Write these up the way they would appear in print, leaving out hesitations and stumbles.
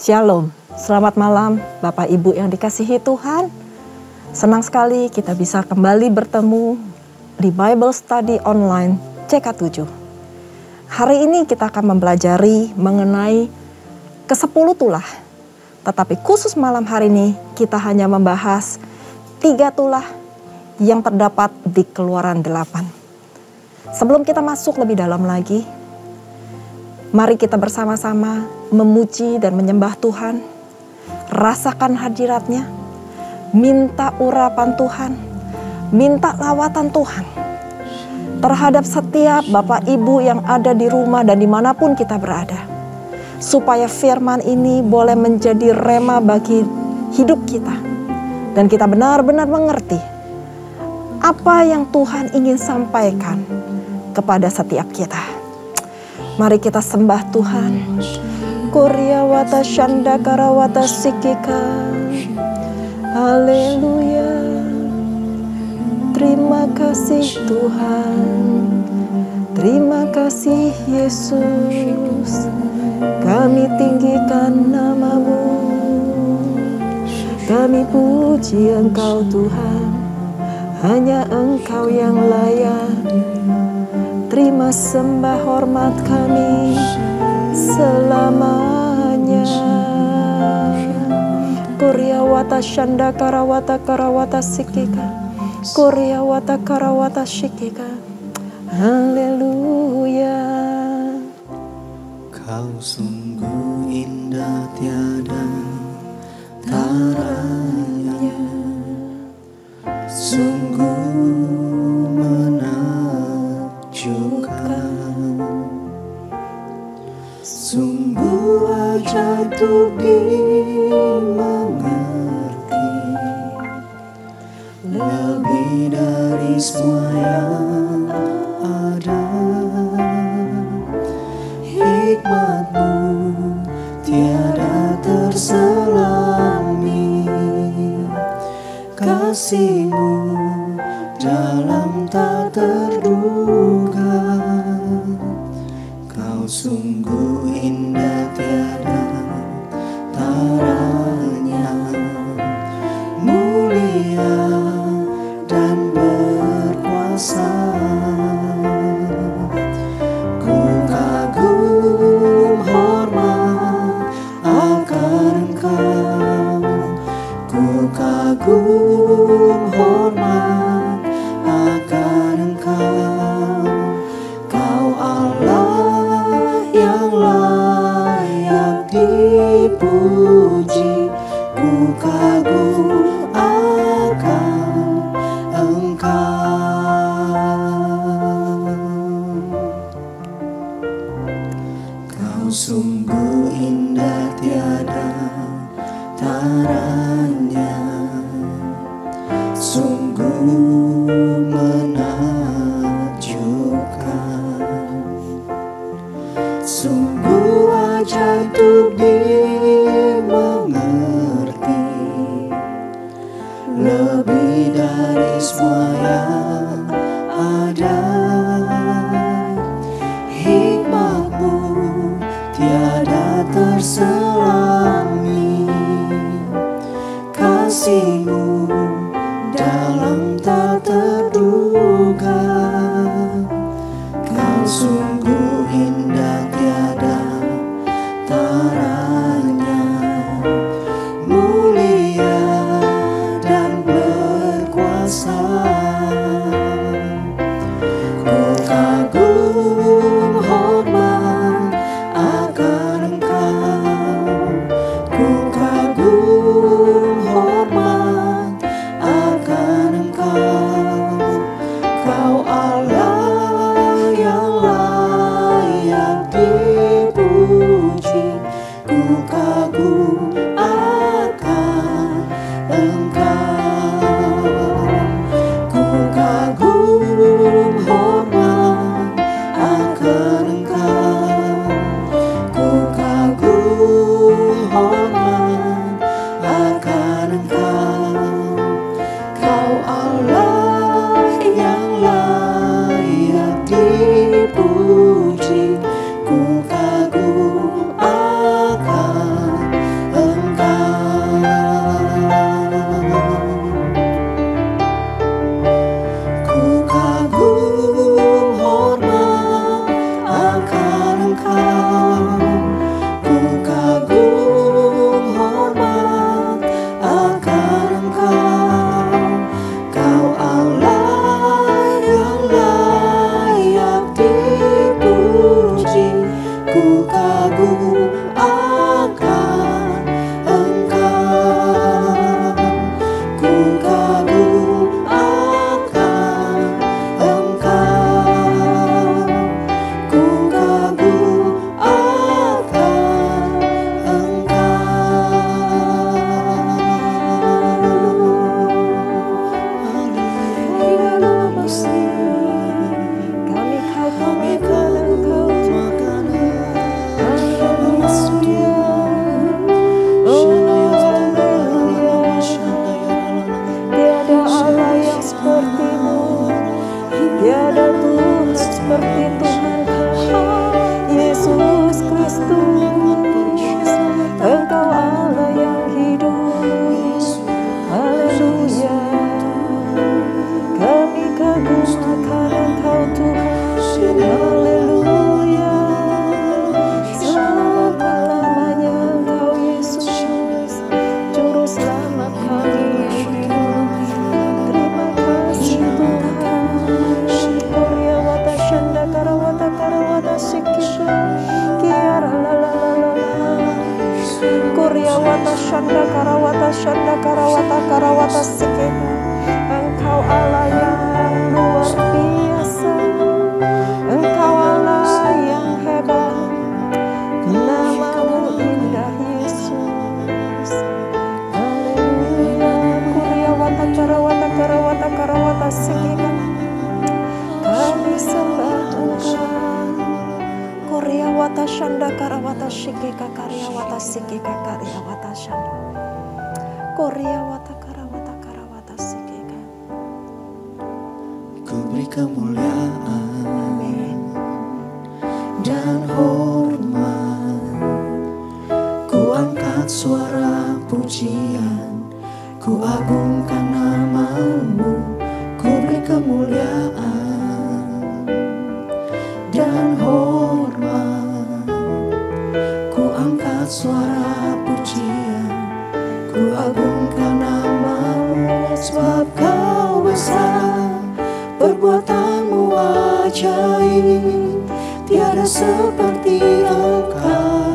Shalom, selamat malam Bapak Ibu yang dikasihi Tuhan. Senang sekali kita bisa kembali bertemu di Bible Study Online CK7. Hari ini kita akan mempelajari mengenai ke-10 tulah. Tetapi khusus malam hari ini kita hanya membahas 3 tulah yang terdapat di Keluaran 8. Sebelum kita masuk lebih dalam lagi, mari kita bersama-sama memuji dan menyembah Tuhan, rasakan hadirat-Nya, minta urapan Tuhan, minta lawatan Tuhan terhadap setiap Bapak Ibu yang ada di rumah dan dimanapun kita berada, supaya firman ini boleh menjadi rema bagi hidup kita dan kita benar-benar mengerti apa yang Tuhan ingin sampaikan kepada setiap kita. Mari kita sembah Tuhan. Korea wata shanda karawata sikika. Haleluya. Terima kasih Tuhan. Terima kasih Yesus. Kami tinggikan nama-Mu. Kami puji Engkau Tuhan. Hanya Engkau yang layak. Terima sembah hormat kami selamanya. Korea wata shanda karawata sikika. Korea wata karawata shikika. Haleluya. Kau sungguh indah tiada taranya, sungguh sungguh ajaib untuk dimengerti, lebih dari semua yang ada. Hikmat-Mu tiada terselami, kasih-Mu dalam tak terduga. Kau sungguh indah tiada taranya, mulia dan berkuasa. Ku kagum hormat akan Engkau, ku kagum hormat akan Engkau. Kau Allah yang layak dipuji, ku kagum akan Engkau. Kau sungguh indah tiada taranya, sungguh menakjubkan, sungguh ajaib untuk dimengerti, lebih dari semua yang ada. Hikmat-Mu tiada terselami, kasih-Mu dalam tak terduga. Kau sungguh indah tiada taranya, mulia dan berkuasa. Ku kagum hormat akan Engkau, Koryawata Shanda Karawata Shanda Karawata Karawata Sikeka. Engkau Allah yang luar biasa, Engkau Allah yang hebat, namamu indah Yesus. Haleluya. Koryawata Karawata Karawata Karawata Sikeka. Kami sembah Engkau. Koryawata Shanda Karawata Shikeka Karyawata Sikeka Karyawata Shanda. Koryawata Karawata Karawata Sikeka. Ku beri kemuliaan dan hormat. Ku angkat suara pujian, ku agungkan namamu. Ku beri kemuliaan dan hormat. Ku angkat suara pujian, ku agungkan namamu. Sebab kau besar, perbuatanmu ajaib, tiada seperti Engkau,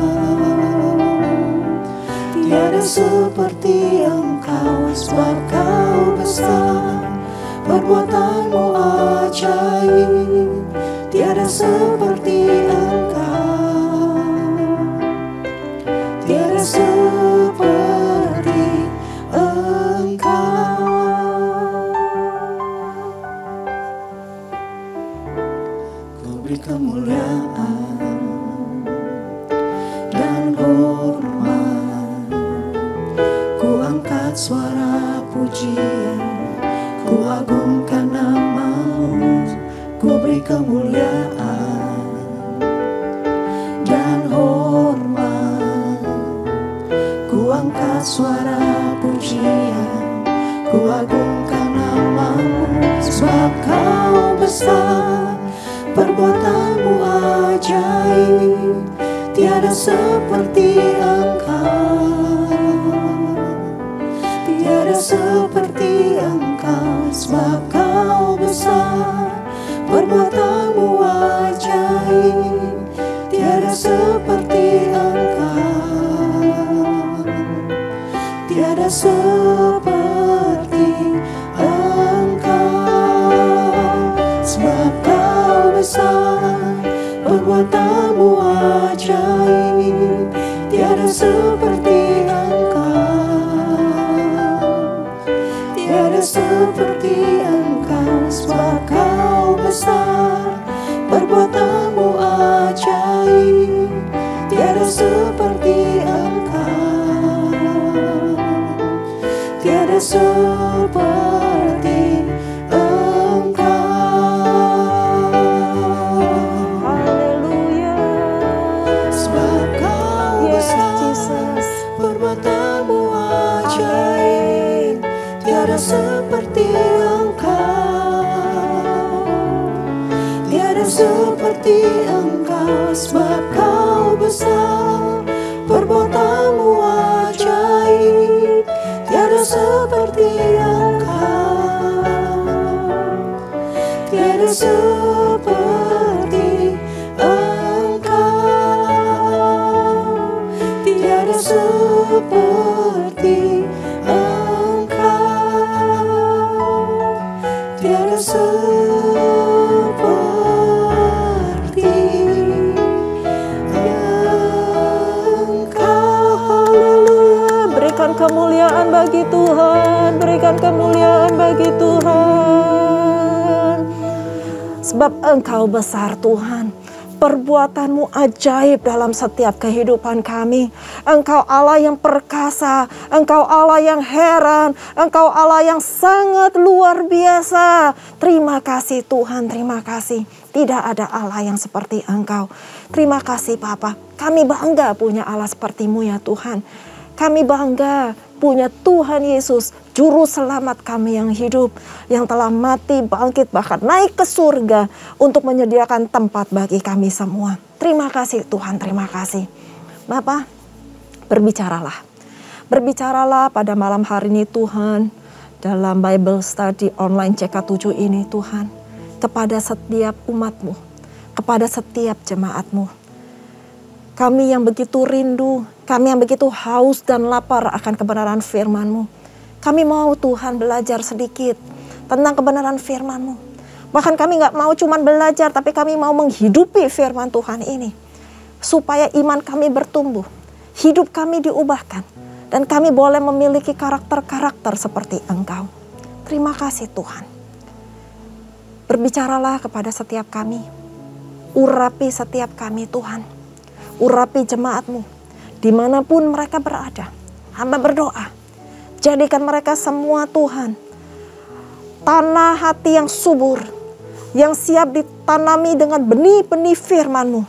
tiada seperti Engkau. Sebab kau besar, perbuatanmu ajaib, tiada seperti Engkau, tiada seperti Engkau. Ku beri kemuliaan dan hormat. Ku angkat suara pujian, ku agungkan namamu. Ku beri kemuliaan dan hormat. Ku angkat suara pujian, ku agungkan namamu. Sebab kau besar, perbuatanmu ajaib, tiada seperti Engkau, tiada seperti Engkau. Sebab kau besar, perbuatanmu ajaib, tiada seperti Engkau, tiada seperti Engkau. Sebab kau besar, perbuatanmu ajaib, tiada seperti Engkau, tiada seperti Engkau. Sebab kau besar, perbuatanmu ajaib, tiada seperti Engkau, tiada seperti Engkau. Haleluya. Sebab kau Yes, besar, Jesus. perbuatanmu ajaib, tiada seperti Engkau, tiada seperti Engkau. Sebab kau besar, perbuatanmu ajaib, tiada seperti Engkau, tiada seperti Engkau, tiada seperti Engkau, tiada seperti Engkau. Haleluya. Berikan kemuliaan bagi Tuhan, berikan kemuliaan bagi Tuhan. Sebab Engkau besar Tuhan, perbuatanmu ajaib dalam setiap kehidupan kami. Engkau Allah yang perkasa, Engkau Allah yang heran, Engkau Allah yang sangat luar biasa. Terima kasih Tuhan, terima kasih. Tidak ada Allah yang seperti Engkau. Terima kasih Bapa, kami bangga punya Allah seperti-Mu ya Tuhan. Kami bangga punya Tuhan Yesus, Juru Selamat kami yang hidup, yang telah mati, bangkit, bahkan naik ke surga untuk menyediakan tempat bagi kami semua. Terima kasih Tuhan, terima kasih. Bapak, berbicaralah. Berbicaralah pada malam hari ini Tuhan, dalam Bible Study online CK7 ini Tuhan, kepada setiap umat-Mu, kepada setiap jemaat-Mu. Kami yang begitu rindu, kami yang begitu haus dan lapar akan kebenaran firman-Mu. Kami mau Tuhan belajar sedikit tentang kebenaran firman-Mu. Bahkan kami gak mau cuma belajar, tapi kami mau menghidupi firman Tuhan ini. Supaya iman kami bertumbuh, hidup kami diubahkan, dan kami boleh memiliki karakter-karakter seperti Engkau. Terima kasih Tuhan. Berbicaralah kepada setiap kami. Urapi setiap kami Tuhan. Urapi jemaat-Mu dimanapun mereka berada. Hamba berdoa, jadikan mereka semua Tuhan tanah hati yang subur, yang siap ditanami dengan benih-benih firman-Mu,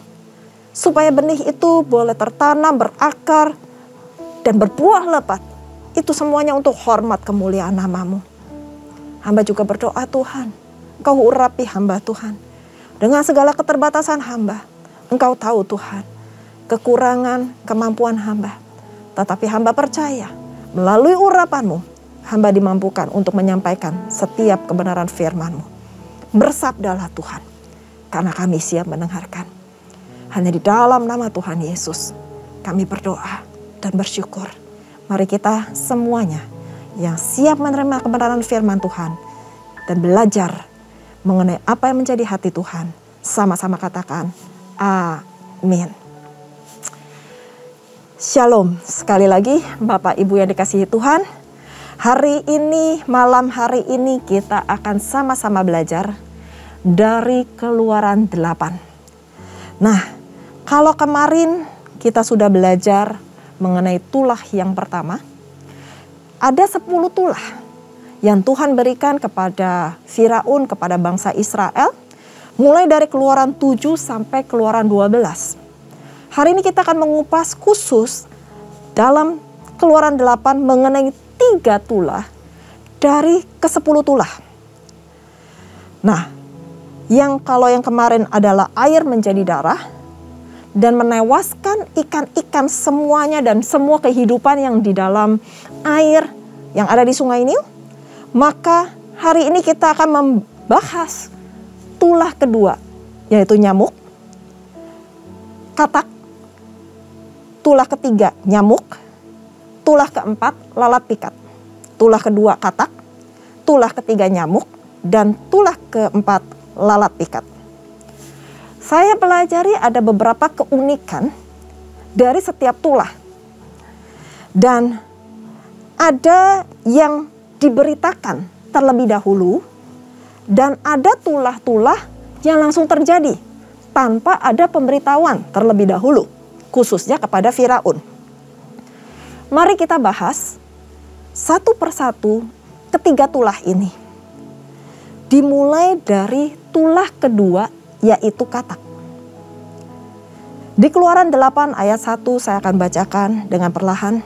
supaya benih itu boleh tertanam, berakar, dan berbuah lebat. Itu semuanya untuk hormat kemuliaan nama-Mu. Hamba juga berdoa Tuhan, Engkau urapi hamba Tuhan. Dengan segala keterbatasan hamba, Engkau tahu Tuhan kekurangan kemampuan hamba. Tetapi hamba percaya melalui urapan-Mu, hamba dimampukan untuk menyampaikan setiap kebenaran firman-Mu. Bersabdalah Tuhan, karena kami siap mendengarkan. Hanya di dalam nama Tuhan Yesus kami berdoa dan bersyukur. Mari kita semuanya yang siap menerima kebenaran firman Tuhan dan belajar mengenai apa yang menjadi hati Tuhan, sama-sama katakan amin. Shalom. Sekali lagi Bapak Ibu yang dikasihi Tuhan, hari ini, malam hari ini kita akan sama-sama belajar dari Keluaran 8. Nah, kalau kemarin kita sudah belajar mengenai tulah yang pertama, ada 10 tulah yang Tuhan berikan kepada Firaun, kepada bangsa Israel, mulai dari Keluaran 7 sampai Keluaran 12. Hari ini kita akan mengupas khusus dalam Keluaran 8 mengenai 3 tulah dari ke-10 tulah. Nah, kalau yang kemarin adalah air menjadi darah dan menewaskan ikan-ikan semuanya dan semua kehidupan yang di dalam air yang ada di Sungai Nil, maka hari ini kita akan membahas tulah kedua, yaitu nyamuk, katak, tulah ketiga nyamuk, tulah keempat lalat pikat, tulah kedua katak, tulah ketiga nyamuk, dan tulah keempat lalat pikat. Saya pelajari ada beberapa keunikan dari setiap tulah. Dan ada yang diberitakan terlebih dahulu dan ada tulah-tulah yang langsung terjadi tanpa ada pemberitahuan terlebih dahulu, khususnya kepada Firaun. Mari kita bahas satu persatu ketiga tulah ini. Dimulai dari tulah kedua, yaitu katak. Di Keluaran 8 ayat 1 saya akan bacakan dengan perlahan.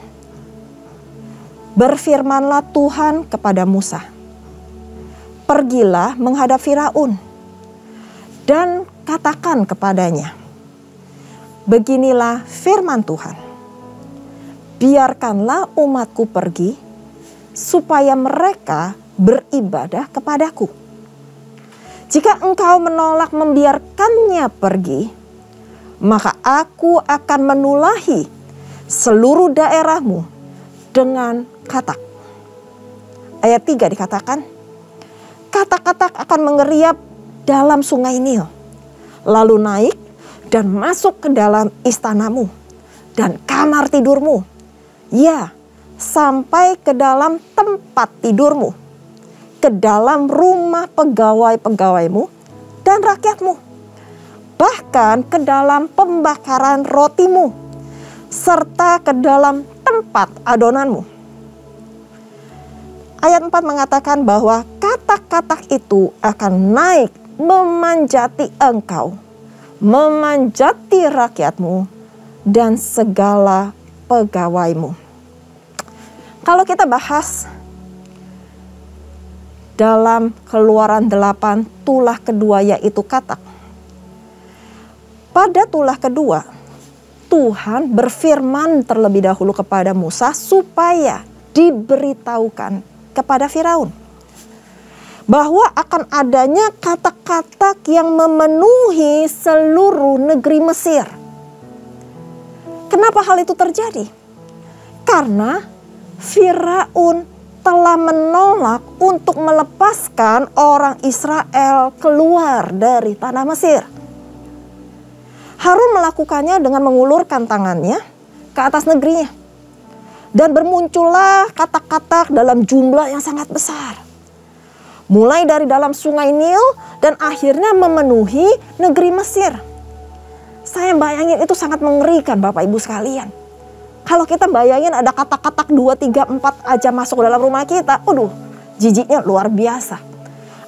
Berfirmanlah Tuhan kepada Musa, pergilah menghadap Firaun dan katakan kepadanya, beginilah firman Tuhan, biarkanlah umatku pergi supaya mereka beribadah kepadaku. Jika engkau menolak membiarkannya pergi, maka aku akan menulahi seluruh daerahmu dengan katak. Ayat 3 dikatakan, katak-katak akan mengeriap dalam Sungai Nil, lalu naik dan masuk ke dalam istanamu dan kamar tidurmu, ya, sampai ke dalam tempat tidurmu, ke dalam rumah pegawai-pegawaimu dan rakyatmu, bahkan ke dalam pembakaran rotimu, serta ke dalam tempat adonanmu. Ayat 4 mengatakan bahwa katak-katak itu akan naik memanjati engkau, memanjati rakyatmu, dan segala pegawaimu. Kalau kita bahas dalam Keluaran 8 tulah kedua, yaitu katak. Pada tulah kedua, Tuhan berfirman terlebih dahulu kepada Musa supaya diberitahukan kepada Firaun bahwa akan adanya katak-katak yang memenuhi seluruh negeri Mesir. Kenapa hal itu terjadi? Karena Firaun telah menolak untuk melepaskan orang Israel keluar dari tanah Mesir. Harun melakukannya dengan mengulurkan tangannya ke atas negerinya. Dan bermuncullah katak-katak dalam jumlah yang sangat besar. Mulai dari dalam sungai Nil dan akhirnya memenuhi negeri Mesir. Saya bayangin itu sangat mengerikan Bapak Ibu sekalian. Kalau kita bayangin ada katak-katak 2, 3, 4 aja masuk dalam rumah kita. Aduh, jijiknya luar biasa.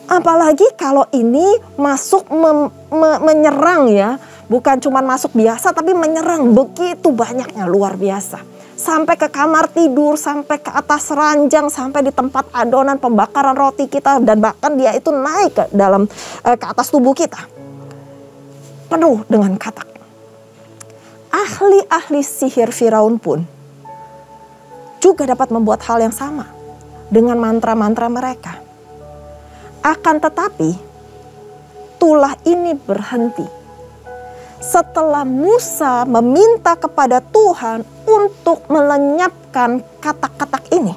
Apalagi kalau ini masuk menyerang ya. Bukan cuma masuk biasa tapi menyerang begitu banyaknya, luar biasa. Sampai ke kamar tidur, sampai ke atas ranjang, sampai di tempat adonan pembakaran roti kita. Dan bahkan dia itu naik ke atas tubuh kita. Penuh dengan katak. Ahli-ahli sihir Firaun pun juga dapat membuat hal yang sama dengan mantra-mantra mereka. Akan tetapi, tulah ini berhenti setelah Musa meminta kepada Tuhan untuk melenyapkan katak-katak ini.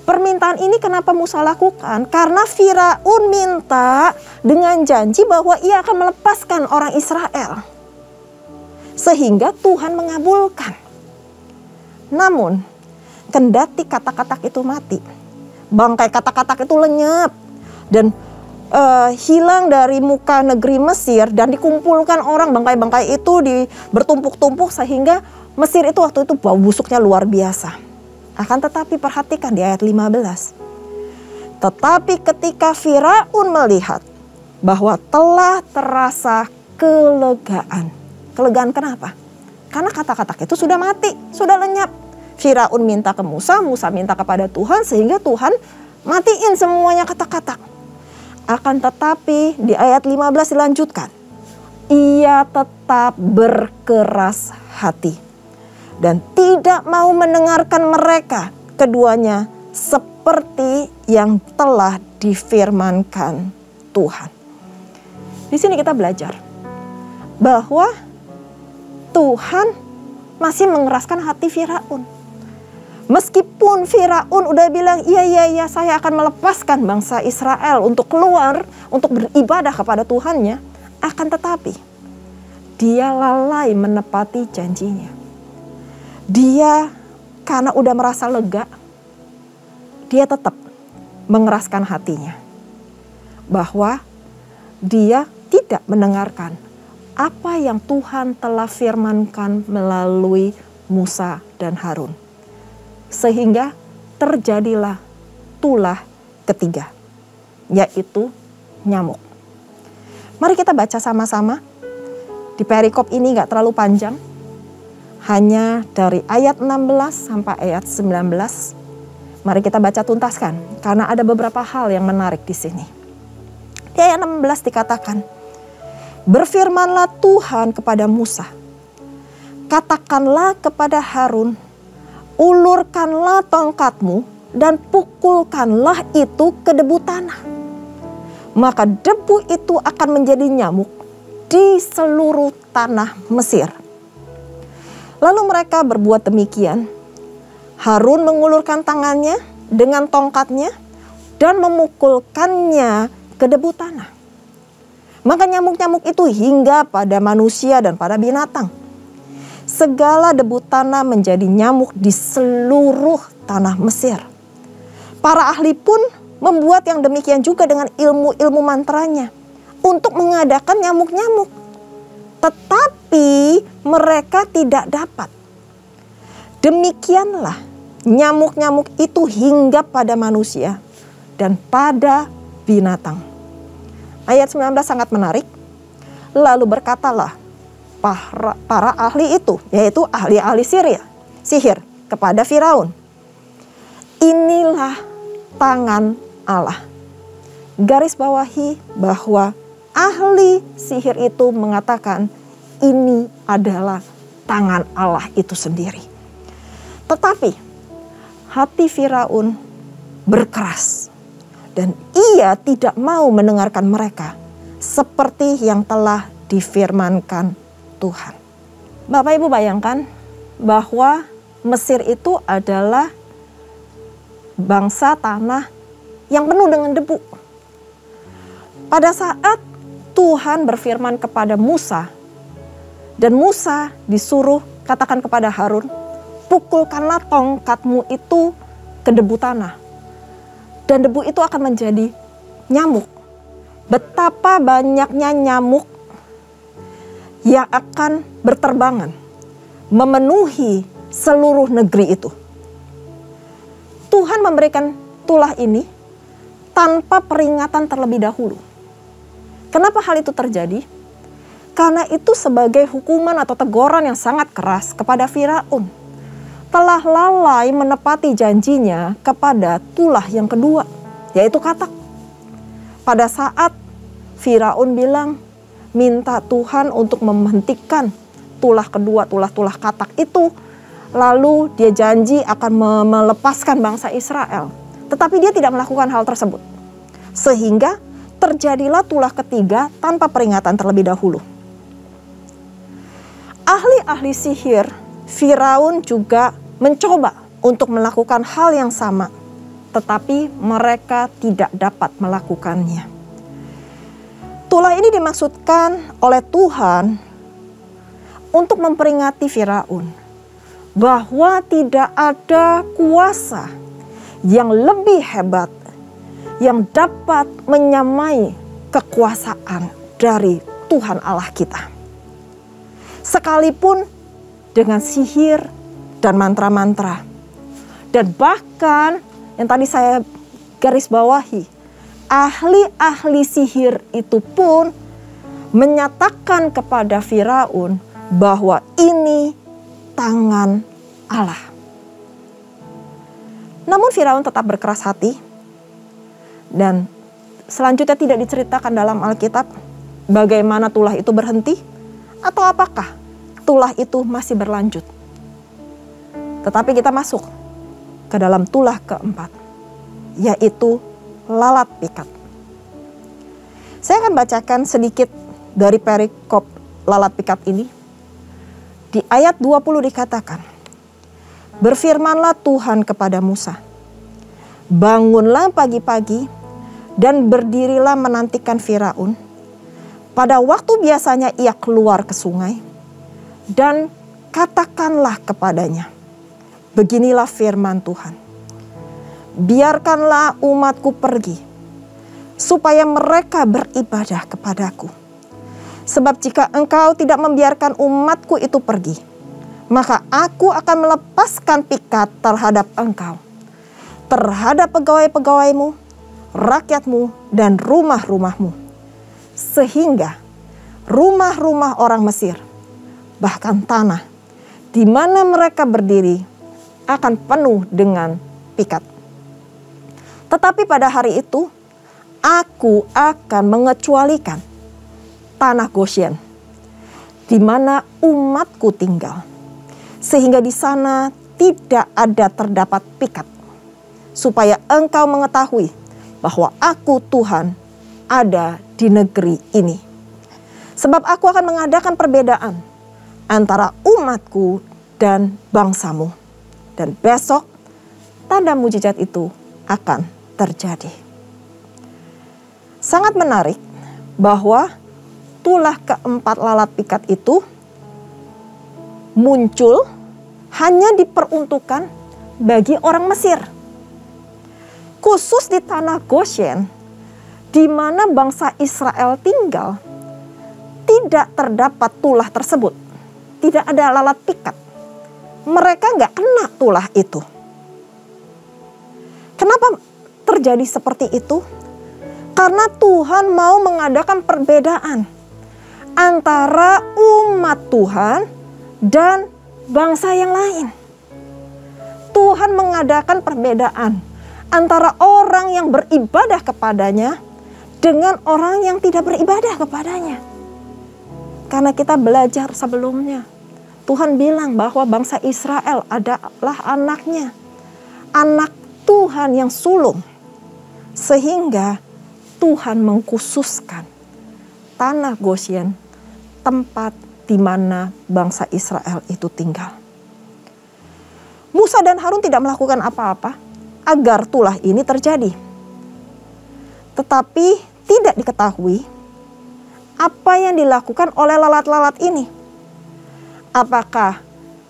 Permintaan ini kenapa Musa lakukan? Karena Firaun minta dengan janji bahwa ia akan melepaskan orang Israel. Sehingga Tuhan mengabulkan. Namun, kendati katak-katak itu mati, bangkai katak-katak itu lenyap dan hilang dari muka negeri Mesir dan dikumpulkan orang, bangkai-bangkai itu bertumpuk-tumpuk sehingga Mesir itu waktu itu bau busuknya luar biasa. Akan tetapi perhatikan di ayat 15. Tetapi ketika Firaun melihat bahwa telah terasa kelegaan. Kelegaan kenapa? Karena katak-katak itu sudah mati, sudah lenyap. Firaun minta ke Musa, Musa minta kepada Tuhan sehingga Tuhan matiin semuanya katak-katak. Akan tetapi di ayat 15 dilanjutkan. Ia tetap berkeras hati dan tidak mau mendengarkan mereka keduanya seperti yang telah difirmankan Tuhan. Di sini kita belajar bahwa Tuhan masih mengeraskan hati Firaun. Meskipun Firaun udah bilang, iya saya akan melepaskan bangsa Israel untuk keluar, untuk beribadah kepada Tuhannya. Akan tetapi, dia lalai menepati janjinya. Dia karena udah merasa lega, dia tetap mengeraskan hatinya. Bahwa dia tidak mendengarkan apa yang Tuhan telah firmankan melalui Musa dan Harun. Sehingga terjadilah tulah ketiga, yaitu nyamuk. Mari kita baca sama-sama. Di perikop ini gak terlalu panjang, hanya dari ayat 16 sampai ayat 19. Mari kita baca tuntaskan, karena ada beberapa hal yang menarik di sini. Di ayat 16 dikatakan, berfirmanlah Tuhan kepada Musa, katakanlah kepada Harun, ulurkanlah tongkatmu dan pukulkanlah itu ke debu tanah. Maka debu itu akan menjadi nyamuk di seluruh tanah Mesir. Lalu mereka berbuat demikian. Harun mengulurkan tangannya dengan tongkatnya dan memukulkannya ke debu tanah. Maka nyamuk-nyamuk itu hingga pada manusia dan pada binatang. Segala debu tanah menjadi nyamuk di seluruh tanah Mesir. Para ahli pun membuat yang demikian juga dengan ilmu-ilmu mantranya untuk mengadakan nyamuk-nyamuk. Tetapi mereka tidak dapat. Demikianlah nyamuk-nyamuk itu hingga pada manusia dan pada binatang. Ayat 19 sangat menarik. Lalu berkatalah para ahli itu, yaitu ahli-ahli sihir kepada Firaun, inilah tangan Allah. Garis bawahi bahwa ahli sihir itu mengatakan ini adalah tangan Allah itu sendiri. Tetapi hati Firaun berkeras dan ia tidak mau mendengarkan mereka seperti yang telah difirmankan Tuhan. Bapak Ibu bayangkan bahwa Mesir itu adalah bangsa tanah yang penuh dengan debu. Pada saat Tuhan berfirman kepada Musa, dan Musa disuruh katakan kepada Harun, pukulkanlah tongkatmu itu ke debu tanah. Dan debu itu akan menjadi nyamuk. Betapa banyaknya nyamuk yang akan berterbangan memenuhi seluruh negeri itu. Tuhan memberikan tulah ini tanpa peringatan terlebih dahulu. Kenapa hal itu terjadi? Karena itu sebagai hukuman atau teguran yang sangat keras kepada Firaun. Telah lalai menepati janjinya kepada tulah yang kedua, yaitu katak. Pada saat Firaun bilang, minta Tuhan untuk menghentikan tulah kedua, tulah katak itu. Lalu dia janji akan melepaskan bangsa Israel. Tetapi dia tidak melakukan hal tersebut. Sehingga terjadilah tulah ketiga tanpa peringatan terlebih dahulu. Ahli-ahli sihir Firaun juga mencoba untuk melakukan hal yang sama. Tetapi mereka tidak dapat melakukannya. Tulah ini dimaksudkan oleh Tuhan untuk memperingati Firaun bahwa tidak ada kuasa yang lebih hebat yang dapat menyamai kekuasaan dari Tuhan Allah kita. Sekalipun dengan sihir dan mantra-mantra. Dan bahkan yang tadi saya garis bawahi, ahli-ahli sihir itu pun menyatakan kepada Firaun bahwa ini tangan Allah. Namun Firaun tetap berkeras hati dan selanjutnya tidak diceritakan dalam Alkitab bagaimana tulah itu berhenti atau apakah tulah itu masih berlanjut. Tetapi kita masuk ke dalam tulah keempat, yaitu lalat pikat. Saya akan bacakan sedikit dari perikop lalat pikat ini. Di ayat 20 dikatakan, berfirmanlah Tuhan kepada Musa, bangunlah pagi-pagi dan berdirilah menantikan Firaun. Pada waktu biasanya ia keluar ke sungai, dan katakanlah kepadanya, beginilah firman Tuhan. Biarkanlah umatku pergi, supaya mereka beribadah kepadaku. Sebab jika engkau tidak membiarkan umatku itu pergi, maka aku akan melepaskan pikat terhadap engkau, terhadap pegawai-pegawaimu, rakyatmu, dan rumah-rumahmu. Sehingga rumah-rumah orang Mesir, bahkan tanah di mana mereka berdiri, akan penuh dengan pikat. Tetapi pada hari itu, aku akan mengecualikan tanah Goshen, di mana umatku tinggal, sehingga di sana tidak ada terdapat pikat, supaya engkau mengetahui bahwa aku Tuhan ada di negeri ini. Sebab aku akan mengadakan perbedaan antara umatku dan bangsamu, dan besok tanda mujizat itu akan terjadi. Sangat menarik bahwa tulah keempat lalat pikat itu muncul hanya diperuntukkan bagi orang Mesir. Khusus di tanah Goshen, di mana bangsa Israel tinggal, tidak terdapat tulah tersebut. Tidak ada lalat pikat. Mereka nggak kena tulah itu. Kenapa terjadi seperti itu? Karena Tuhan mau mengadakan perbedaan antara umat Tuhan dan bangsa yang lain. Tuhan mengadakan perbedaan antara orang yang beribadah kepadanya dengan orang yang tidak beribadah kepadanya. Karena kita belajar sebelumnya, Tuhan bilang bahwa bangsa Israel adalah anaknya, anak Tuhan yang sulung. Sehingga Tuhan mengkhususkan tanah Goshen, tempat di mana bangsa Israel itu tinggal. Musa dan Harun tidak melakukan apa-apa agar tulah ini terjadi. Tetapi tidak diketahui apa yang dilakukan oleh lalat-lalat ini. Apakah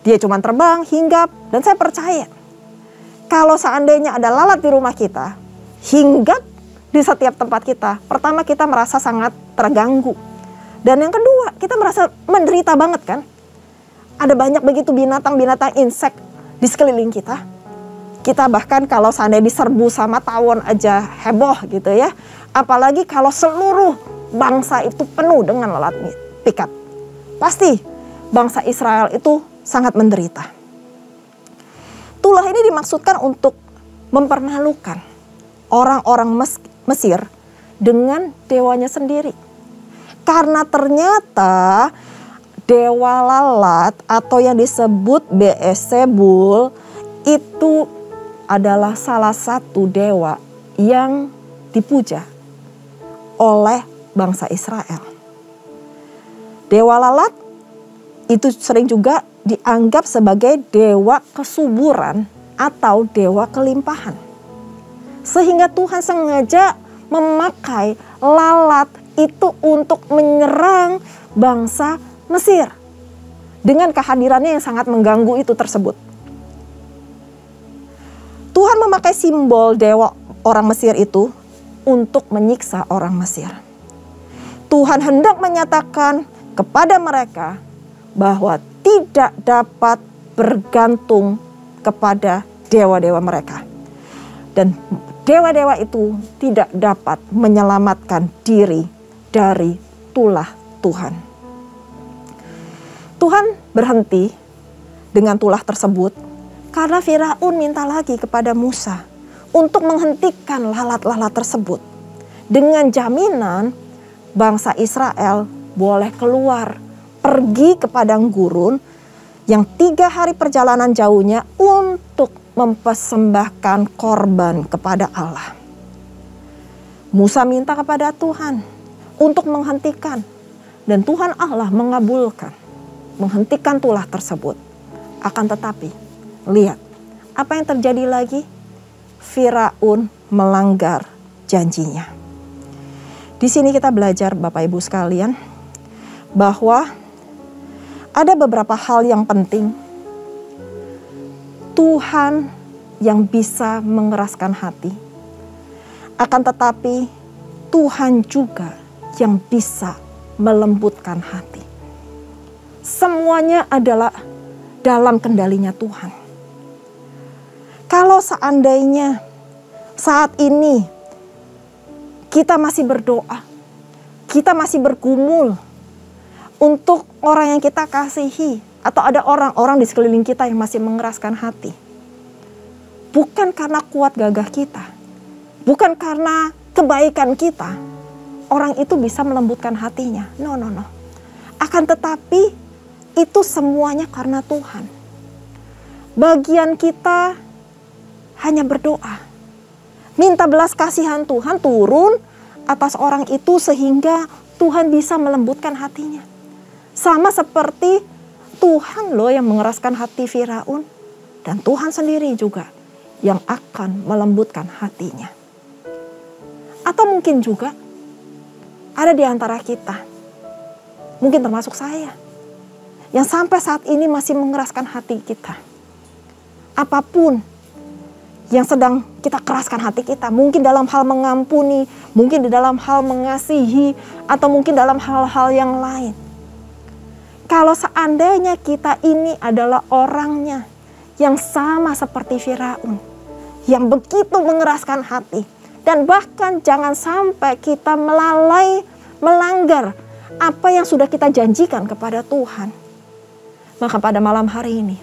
dia cuma terbang, hinggap, dan saya percaya kalau seandainya ada lalat di rumah kita, hinggap di setiap tempat kita, pertama kita merasa sangat terganggu. Dan yang kedua, kita merasa menderita banget kan? Ada banyak begitu binatang-binatang insek di sekeliling kita. Kita bahkan kalau seandainya diserbu sama tawon aja heboh gitu ya. Apalagi kalau seluruh bangsa itu penuh dengan lalat pikat. Pasti bangsa Israel itu sangat menderita. Tulah ini dimaksudkan untuk mempermalukan orang-orang Mesir dengan dewanya sendiri. Karena ternyata dewa lalat atau yang disebut Beelzebul itu adalah salah satu dewa yang dipuja oleh bangsa Israel. Dewa lalat itu sering juga dianggap sebagai dewa kesuburan atau dewa kelimpahan. Sehingga Tuhan sengaja memakai lalat itu untuk menyerang bangsa Mesir dengan kehadirannya yang sangat mengganggu itu tersebut. Tuhan memakai simbol dewa orang Mesir itu untuk menyiksa orang Mesir. Tuhan hendak menyatakan kepada mereka bahwa tidak dapat bergantung kepada dewa-dewa mereka. Dan dewa-dewa itu tidak dapat menyelamatkan diri dari tulah Tuhan. Tuhan berhenti dengan tulah tersebut karena Firaun minta lagi kepada Musa untuk menghentikan lalat-lalat tersebut. Dengan jaminan bangsa Israel boleh keluar, pergi ke padang gurun yang 3 hari perjalanan jauhnya untuk mempersembahkan korban kepada Allah. Musa minta kepada Tuhan untuk menghentikan, dan Tuhan Allah mengabulkan, menghentikan tulah tersebut. Akan tetapi, lihat apa yang terjadi lagi. Firaun melanggar janjinya. Di sini kita belajar Bapak Ibu sekalian bahwa ada beberapa hal yang penting. Tuhan yang bisa mengeraskan hati. Akan tetapi Tuhan juga yang bisa melembutkan hati. Semuanya adalah dalam kendalinya Tuhan. Kalau seandainya saat ini kita masih berdoa, kita masih bergumul untuk orang yang kita kasihi, atau ada orang-orang di sekeliling kita yang masih mengeraskan hati, bukan karena kuat gagah kita, bukan karena kebaikan kita, orang itu bisa melembutkan hatinya. No. Akan tetapi itu semuanya karena Tuhan. Bagian kita hanya berdoa, minta belas kasihan Tuhan turun atas orang itu sehingga Tuhan bisa melembutkan hatinya. Sama seperti Tuhan loh yang mengeraskan hati Firaun, dan Tuhan sendiri juga yang akan melembutkan hatinya. Atau mungkin juga ada di antara kita, mungkin termasuk saya, yang sampai saat ini masih mengeraskan hati kita. Apapun yang sedang kita keraskan hati kita, mungkin dalam hal mengampuni, mungkin di dalam hal mengasihi, atau mungkin dalam hal-hal yang lain. Kalau seandainya kita ini adalah orangnya yang sama seperti Firaun, yang begitu mengeraskan hati, dan bahkan jangan sampai kita melanggar apa yang sudah kita janjikan kepada Tuhan. Maka pada malam hari ini,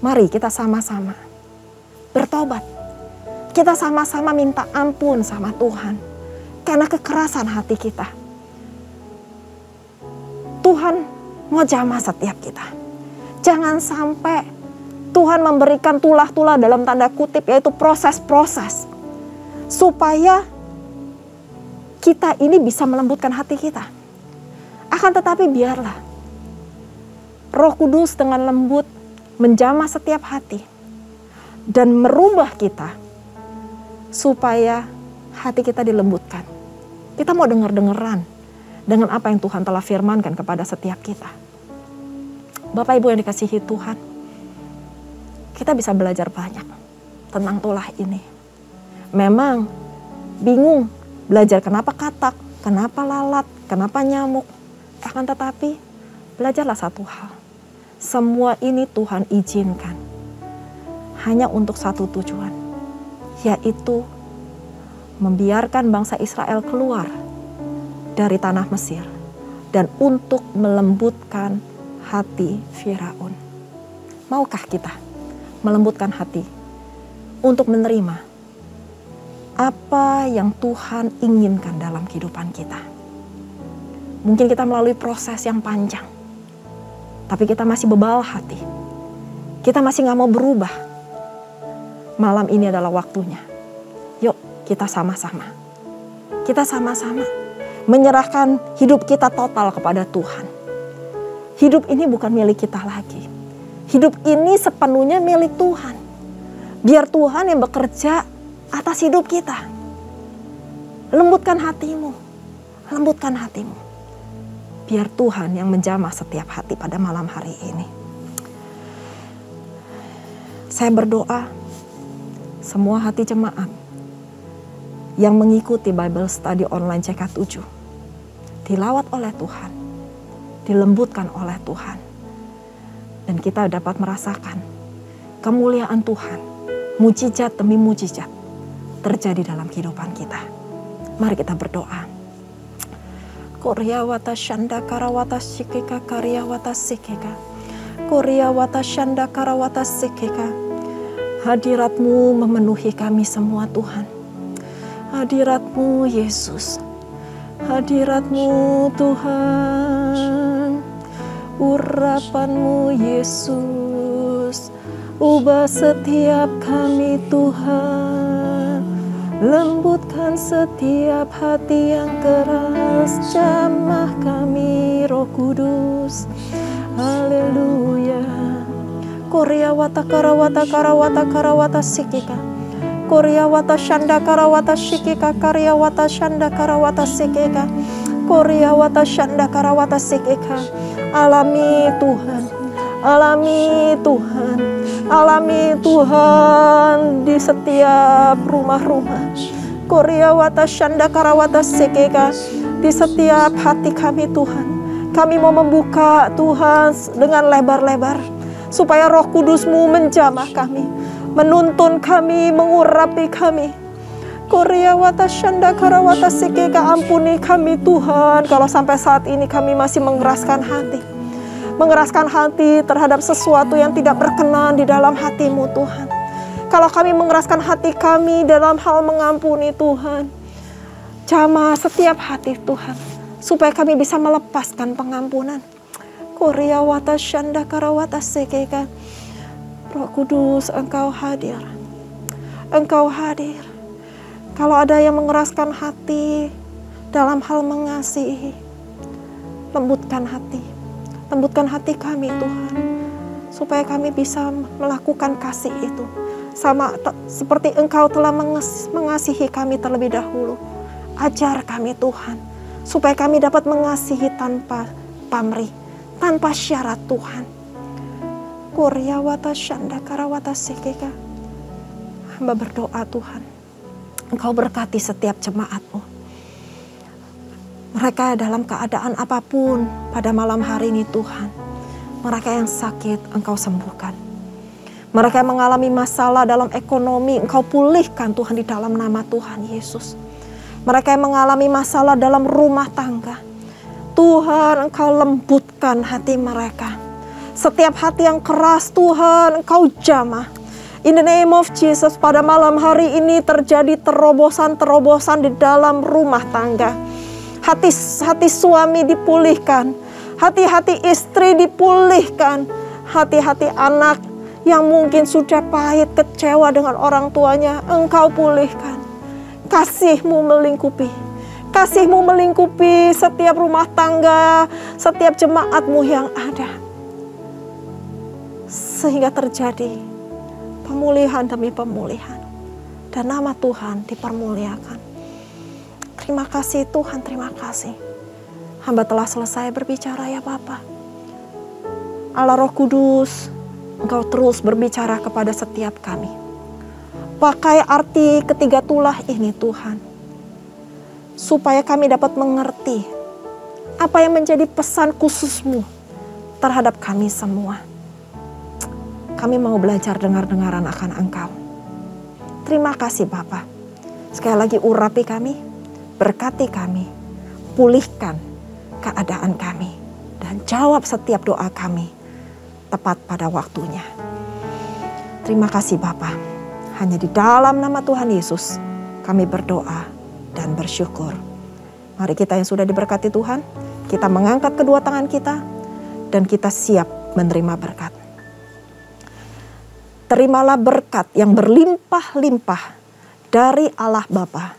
mari kita sama-sama bertobat. Kita sama-sama minta ampun sama Tuhan karena kekerasan hati kita. Tuhan mau jamah setiap kita. Jangan sampai Tuhan memberikan tulah-tulah dalam tanda kutip, yaitu proses-proses, supaya kita ini bisa melembutkan hati kita. Akan tetapi biarlah Roh Kudus dengan lembut menjamah setiap hati dan merubah kita supaya hati kita dilembutkan. Kita mau dengar-dengeran dengan apa yang Tuhan telah firmankan kepada setiap kita. Bapak Ibu yang dikasihi Tuhan, kita bisa belajar banyak tentang tulah ini. Memang bingung belajar kenapa katak, kenapa lalat, kenapa nyamuk. Akan tetapi belajarlah satu hal. Semua ini Tuhan izinkan hanya untuk satu tujuan, yaitu membiarkan bangsa Israel keluar dari tanah Mesir dan untuk melembutkan hati Firaun. Maukah kita melembutkan hati untuk menerima apa yang Tuhan inginkan dalam kehidupan kita? Mungkin kita melalui proses yang panjang, tapi kita masih bebal hati. Kita masih gak mau berubah. Malam ini adalah waktunya. Yuk kita sama-sama. Kita sama-sama menyerahkan hidup kita total kepada Tuhan. Hidup ini bukan milik kita lagi. Hidup ini sepenuhnya milik Tuhan. Biar Tuhan yang bekerja atas hidup kita. Lembutkan hatimu. Lembutkan hatimu. Biar Tuhan yang menjamah setiap hati pada malam hari ini. Saya berdoa semua hati jemaat yang mengikuti Bible Study Online CK7 dilawat oleh Tuhan, dilembutkan oleh Tuhan, dan kita dapat merasakan kemuliaan Tuhan, mujizat demi mujizat terjadi dalam kehidupan kita. Mari kita berdoa. Koryawata shanda karawata sikeka karyawata sikeka. Koryawata shanda karawata sikeka. Hadirat-Mu memenuhi kami semua Tuhan. Hadirat-Mu Yesus. Hadirat-Mu Tuhan. Urapan-Mu Yesus. Ubah setiap kami Tuhan. Lembutkan setiap hati yang keras. Jamah kami Roh Kudus. Haleluya. Koryawata karawata karawata karawata sikika. Koryawata shanda karawata sikika karyawata shanda karawata sikika. Koryawata shanda karawata sikika. Alami Tuhan. Alami Tuhan. Alami Tuhan di setiap rumah-rumah. Koryawata shanda karawata sikika. Di setiap hati kami Tuhan. Kami mau membuka Tuhan dengan lebar-lebar. Supaya Roh Kudus-Mu menjamah kami, menuntun kami, mengurapi kami. Koryawata shanda karawata sikeka, ampuni kami Tuhan kalau sampai saat ini kami masih mengeraskan hati. Mengeraskan hati terhadap sesuatu yang tidak berkenan di dalam hati-Mu Tuhan. Kalau kami mengeraskan hati kami dalam hal mengampuni Tuhan, jamah setiap hati Tuhan, supaya kami bisa melepaskan pengampunan. Koryawata shanda karawata sekeka. Roh Kudus, Engkau hadir. Engkau hadir. Kalau ada yang mengeraskan hati dalam hal mengasihi, lembutkan hati. Lembutkan hati kami Tuhan. Supaya kami bisa melakukan kasih itu. Sama seperti Engkau telah mengasihi kami terlebih dahulu. Ajar kami Tuhan. Supaya kami dapat mengasihi tanpa pamrih. Tanpa syarat Tuhan. Koryawata shanda karawata sekeka. Hamba berdoa Tuhan, Engkau berkati setiap jemaat-Mu. Mereka dalam keadaan apapun pada malam hari ini Tuhan. Mereka yang sakit Engkau sembuhkan. Mereka yang mengalami masalah dalam ekonomi Engkau pulihkan Tuhan di dalam nama Tuhan Yesus. Mereka yang mengalami masalah dalam rumah tangga, Tuhan Engkau lembutkan hati mereka. Setiap hati yang keras Tuhan Engkau jamah. In the name of Jesus, pada malam hari ini terjadi terobosan-terobosan di dalam rumah tangga. Hati suami dipulihkan. Hati-hati istri dipulihkan. Hati-hati anak yang mungkin sudah pahit, kecewa dengan orang tuanya, Engkau pulihkan. Kasih-Mu melingkupi. Kasih-Mu melingkupi setiap rumah tangga, setiap jemaat-Mu yang ada. sehingga terjadi pemulihan demi pemulihan. Dan nama Tuhan dipermuliakan. Terima kasih Tuhan, terima kasih. Hamba telah selesai berbicara ya Bapa. Allah Roh Kudus, Engkau terus berbicara kepada setiap kami. Pakai arti ketiga tulah ini Tuhan, supaya kami dapat mengerti apa yang menjadi pesan khusus-Mu terhadap kami semua. Kami mau belajar dengar-dengaran akan Engkau. Terima kasih Bapa. Sekali lagi urapi kami, berkati kami, pulihkan keadaan kami, dan jawab setiap doa kami tepat pada waktunya. Terima kasih Bapa. Hanya di dalam nama Tuhan Yesus kami berdoa dan bersyukur. Mari kita yang sudah diberkati Tuhan, kita mengangkat kedua tangan kita dan kita siap menerima berkat. Terimalah berkat yang berlimpah-limpah dari Allah Bapa.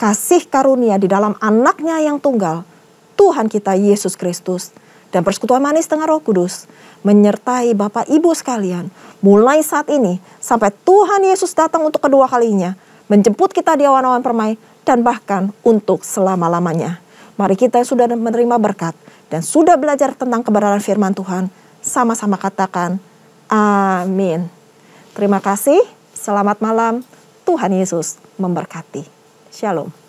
Kasih karunia di dalam anaknya yang tunggal, Tuhan kita Yesus Kristus, dan persekutuan manis dengan Roh Kudus menyertai Bapak Ibu sekalian mulai saat ini sampai Tuhan Yesus datang untuk kedua kalinya, menjemput kita di awan-awan permai dan bahkan untuk selama-lamanya. Mari kita yang sudah menerima berkat dan sudah belajar tentang kebenaran firman Tuhan, sama-sama katakan amin. Terima kasih, selamat malam, Tuhan Yesus memberkati. Shalom.